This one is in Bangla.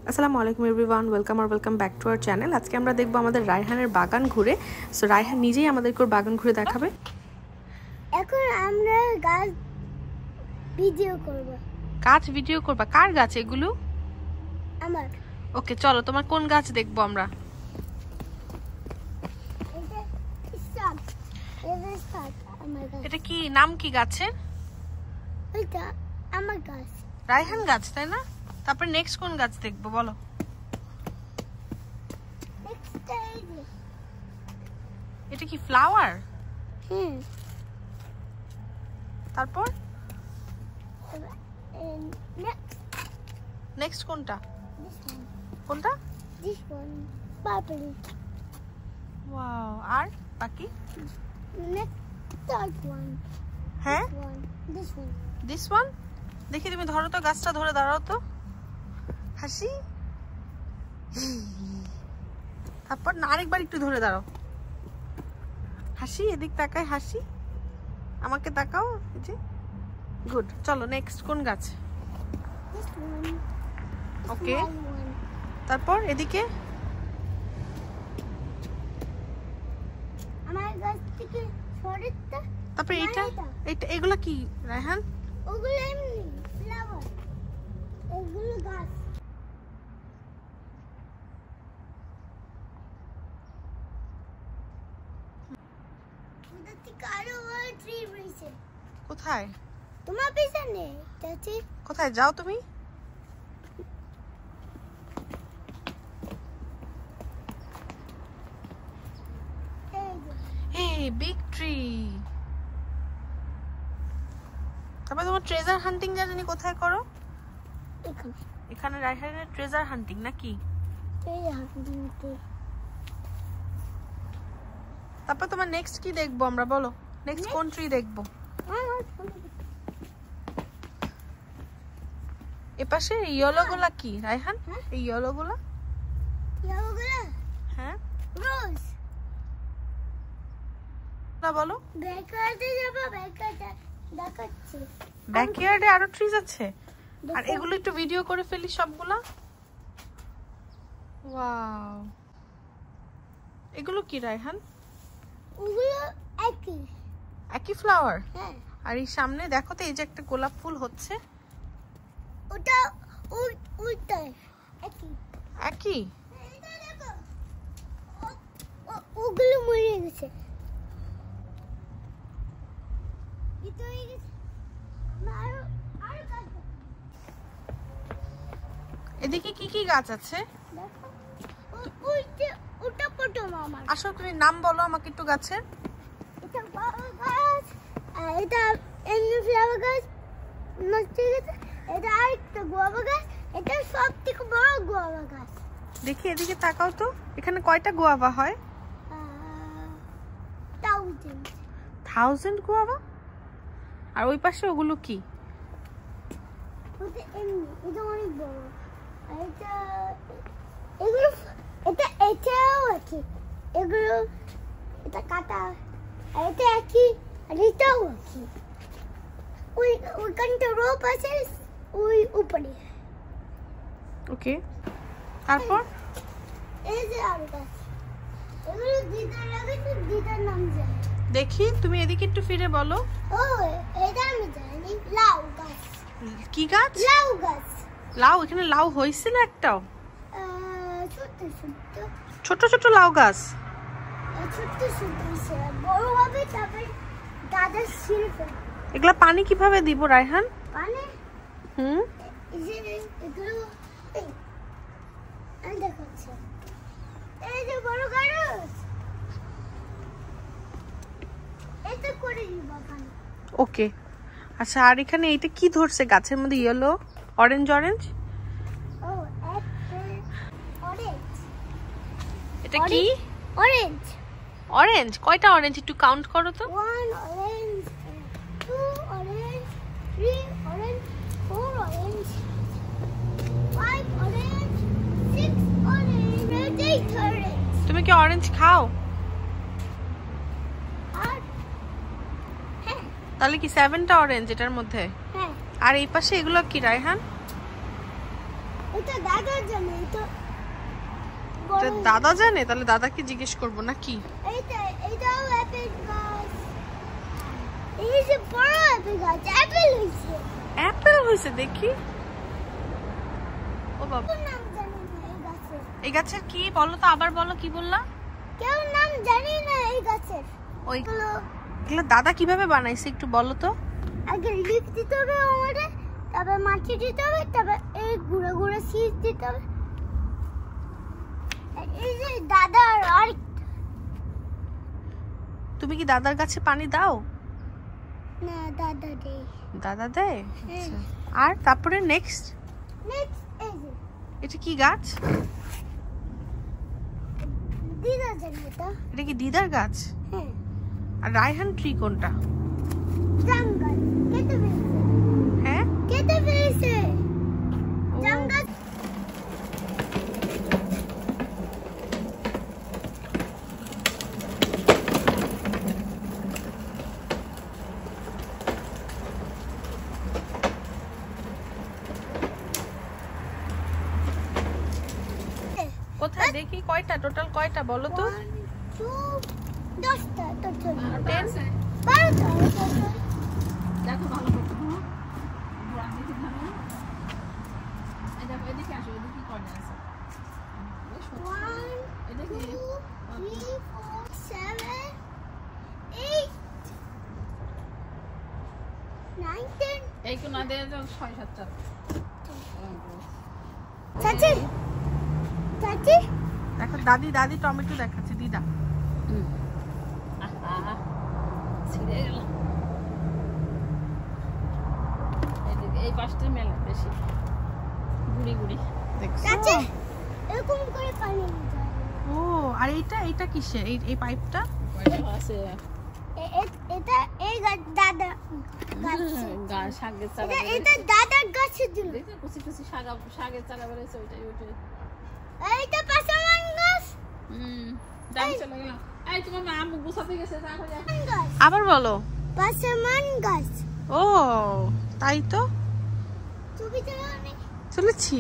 আসসালামু আলাইকুম everyone, welcome back to our channel. আজকে আমরা দেখবো আমাদের রায়হানের বাগান ঘুরে। সো রায়হান নিজেই আমাদেরকে বাগান ঘুরে দেখাবে। এখন আমরা গাছ ভিডিও করব। গাছ ভিডিও করবা? কার গাছ এগুলো? আমার। ওকে চলো, তোমার কোন গাছ দেখবো আমরা? এটা কি নাম কি গাছের? এটা আমার গাছ। রায়হান গাছ, তাই না? তারপর নেক্সট কোন গাছ দেখবো বলো? এটা কি ফ্লাওয়ার? তারপর নেক্সট কোনটা? কোনটা? This one, purple. ওয়াও, আর বাকি? Next, third one. হ্যাঁ, This one. This one. দেখি তুমি ধরো তো, গাছটা ধরে দাঁড়াও তো। হাসি। তারপর না, আরেকবার একটু ধরে দাঁড়াও। হাসি, এদিক তাকায়, হাসি আমাকে তাকাও। এই যে গুড। চলো নেক্সট কোন গাছ? This one. Okay, Small one. তারপর এদিকে? আমার গাছ থেকে সরেটা। তারপর এইটা, এইটা, এগুলা কি রায়হান? ওগুলো এমনি ফ্লাওয়ার, এগুলো গাছ। ওদের থেকে আরো বড় ট্রি রয়েছে। কোথায়? তোমার পিছনে চাচি। কোথায় যাও তুমি? এই বিগ ট্রি। তারপর তোমার ট্রেজার হান্টিং জানি কোথায় করো? এখানে। এখানে রায়হানের ট্রেজার হান্টিং নাকি? এই হাঁটতে। তারপর তোমার নেক্সট কি দেখবো আমরা বলো? নেক্সট কোন ট্রি দেখবো? এপাশে ইয়েলো গুলা কি রায়হান? এই ইয়েলো গুলা? হ্যাঁ, রোজ। না বলো। ব্যাকয়ার্ডে যাব, ব্যাকয়ার্ডে দেখাচ্ছি। ব্যাকইয়ার্ডে আরো ট্রিজ আছে। আর এগুলো একটু ভিডিও করে ফেলি সবগুলা। ওয়াও, এগুলো কি রায়হান? ওগুলো একই একই ফ্লাওয়ার। হ্যাঁ। আর এই সামনে দেখো তো, এই যে একটা গোলাপ ফুল হচ্ছে, ওটা ওইটাই একই। একই? এটা দেখো, ওগুলো মরে গেছে। এটা হয়ে গেছে। আরো আরো গাছ আছে। এদিকে কি কি গাছ আছে দেখো, ওইটা ওটা প্রথম আমার। আসো, তুমি নাম বলো আমাকে একটু গাছের। এটা বড় গাছ, আর এটা এমনি ফ্লাওয়ার গাছ নষ্ট হয়ে গেছে। এটা আরেকটা গোয়াবা গাছ, এটা সব থেকে বড় গোয়াবা গাছ। দেখি এদিকে তাকাও তো, এখানে কয়টা গোয়াভা হয়? 1000 গোয়াভা। আর ওই পাশে ওগুলো কি? ওটা এমনি, এটা অনেক বড়। আর এটা এগুলো, এটাও আছে। এগুলো এটা কাটা, আর এটা একই, আর এটাও একই। ওইখানটা রোপ আছে ওই উপরে। ওকে, তারপর এই যে আরো গাছ, এগুলো দিদার লাগাইছে, দিদার নাম জানি। দেখি তুমি এদিকে একটু ফিরে বলো। ও এটা আমি জানি, লাউ গাছ। কি গাছ? লাউ গাছ। লাউ? এখানে লাউ হয়েছিল একটাও? ছোট ছোট ছোট ছোট লাউ গাছ। ছোট ছোট বড় হবে, তারপরে দাদা শিল্পে। এগুলা পানি কিভাবে দিব রায়হান? মানে এই যে এগুলো আমি দেখাচ্ছি। এই যে বড় গাছ, এটা করে দিব বাগান। ওকে, আচ্ছা। আর এখানে এইটা কি ধরছে গাছের মধ্যে? Yellow, orange orange. ও অরেঞ্জ। এটা কি? অরেঞ্জ। অরেঞ্জ? কয়টা অরেঞ্জ একটু কাউন্ট করো তো। 1 orange, 2 orange, 3 orange, 4 orange, 5 orange, 6 orange, 8 orange. তুমি কি অরেঞ্জ খাও? আর হ্যাঁ, তাহলে কি 7টা অরেঞ্জ এটার মধ্যে? হ্যাঁ। আর এই পাশে এগুলো কি রায়হান? এটা দাদা জানে, এটা দাদা জানে, তাহলে দাদাকে জিজ্ঞেস করবো নাকি? এইটাও অ্যাপেল গাছ। এই যে বড় অ্যাপেল গাছ, অ্যাপেল হইছে। অ্যাপেল হইছে দেখি। ও বাবা, নাম জানি না এই গাছের। এই গাছের কি বলো তো, আবার বলো, কি বললা? কেউ নাম জানি না এই গাছের। এগুলো দাদা কিভাবে বানাইছে একটু বলো তো। আগে লিফ দিতে হবে আমাদের, তারপর মাটি দিতে হবে, তারপর এই গুঁড়ো গুঁড়ো শীষ দিতে হবে। এই যে দাদার আর তুমি কি দাদার কাছে পানি দাও? না, দাদা দেয়। দাদা দেয়? আচ্ছা। আর তারপরে নেক্সট এই যে এটা কি গাছ? দিদা জানে এটা। এটা কি দিদার গাছ? হ্যাঁ। আর রায়হান ট্রি কোনটা? জাম গাছ কেটে ফেলেছে। হ্যাঁ, কেটে ফেলেছে ও। জাম গাছ। কোথায় দেখি কয়টা, টোটাল কয়টা বলো তো? 1 2 10টা টোটাল। 10? 12টা দেখো ভালো করতে হবে। পুরা দেখি ভালো। এই দেখো এদিকে আসো, এদিকে কি করে আছে? 1 এদিকে 2 3 4 7 8 9 10। এই কোনা দিয়ে তো 6-7টা। চাচি চাচি দেখো দাদি টমেটো দেখাচ্ছে দিদা। আহা ছিড়ে গেল। এদিকে এই পাশটা মেলা বেশি গুড়ি গুড়ি। দেখছো? চাচি এরকম করে পানি দিতে হবে। ও, আর এইটা কিসের? এই পাইপটা? কয়টা আছে? এটা এই দাদা গাছ। শাকের চারা এটা দাদার গাছের জন্য। দেখো কুচি কুচি শাকের চারা বেরিয়েছে, ওইটাই। এইটা পাশামান গাছ। দামি চলে গেলাম। এই তোমার মা মুখ গুছাতে গেছে, দেখো যা। গাছ আবার বলো। পাশামান গাছ। ও তাই তো, ছবি তোলা অনেক চলেছি।